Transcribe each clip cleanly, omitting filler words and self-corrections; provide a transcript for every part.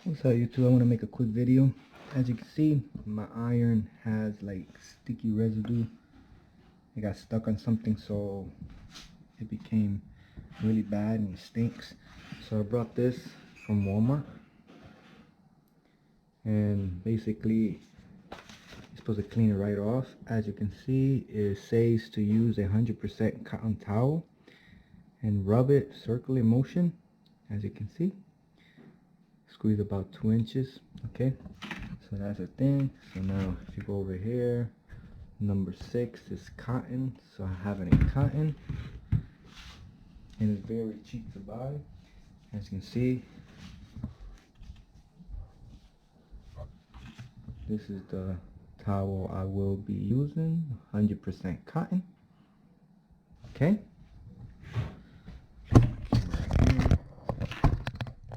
What's up, YouTube? I want to make a quick video. As you can see, my iron has like sticky residue. It got stuck on something, so it became really bad and it stinks. So I brought this from Walmart, and basically you're supposed to clean it right off. As you can see, it says to use 100% cotton towel and rub it circular motion. As you can see, squeeze about 2 inches. Okay, so that's a thing. So now if you go over here, number 6 is cotton, so I have it in cotton, and it's very cheap to buy. As you can see, this is the towel I will be using, 100% cotton. Okay,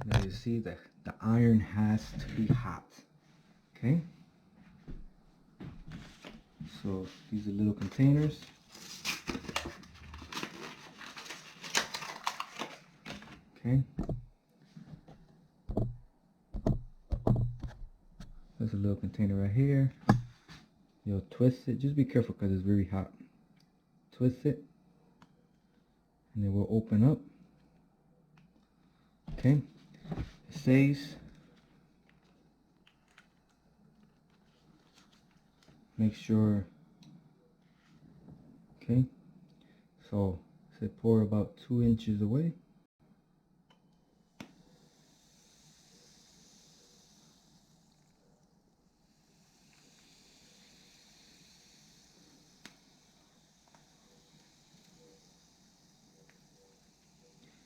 now you see that the iron has to be hot. Okay, so these are little containers. Okay, there's a little container right here. You'll twist it, just be careful because it's very hot. Twist it and it will open up. Okay, it says make sure. Okay, so it said pour about 2 inches away.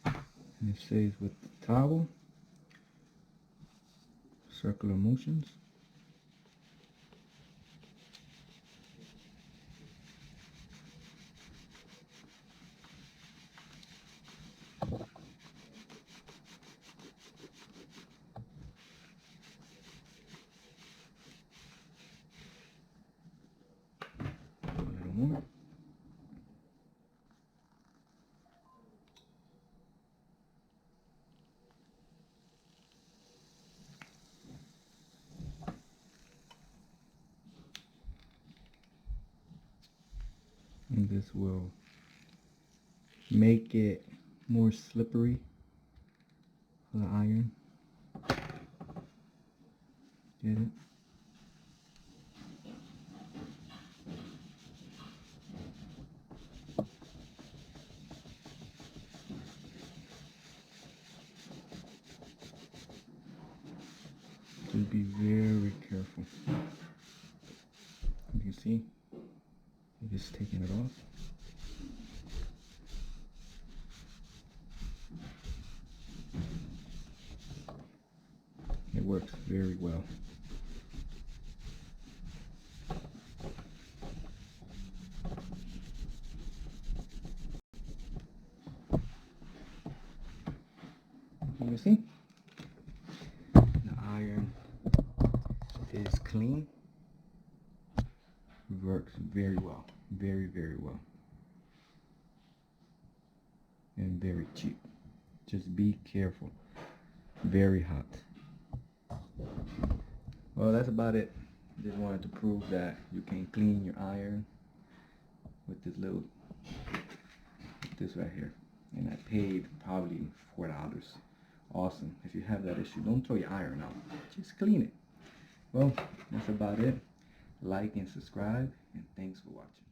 And it says with the towel, circular motions. A little more. And this will make it more slippery for the iron. Get it? Just be very careful. You can see, I'm just taking it off. It works very well. You see, the iron is clean. Works very well, very well, and very cheap. Just be careful. Very hot. Well, that's about it. Just wanted to prove that you can clean your iron with this right here. And I paid probably $4. Awesome. If you have that issue, don't throw your iron out. Just clean it. Well, that's about it. Like and subscribe, and thanks for watching.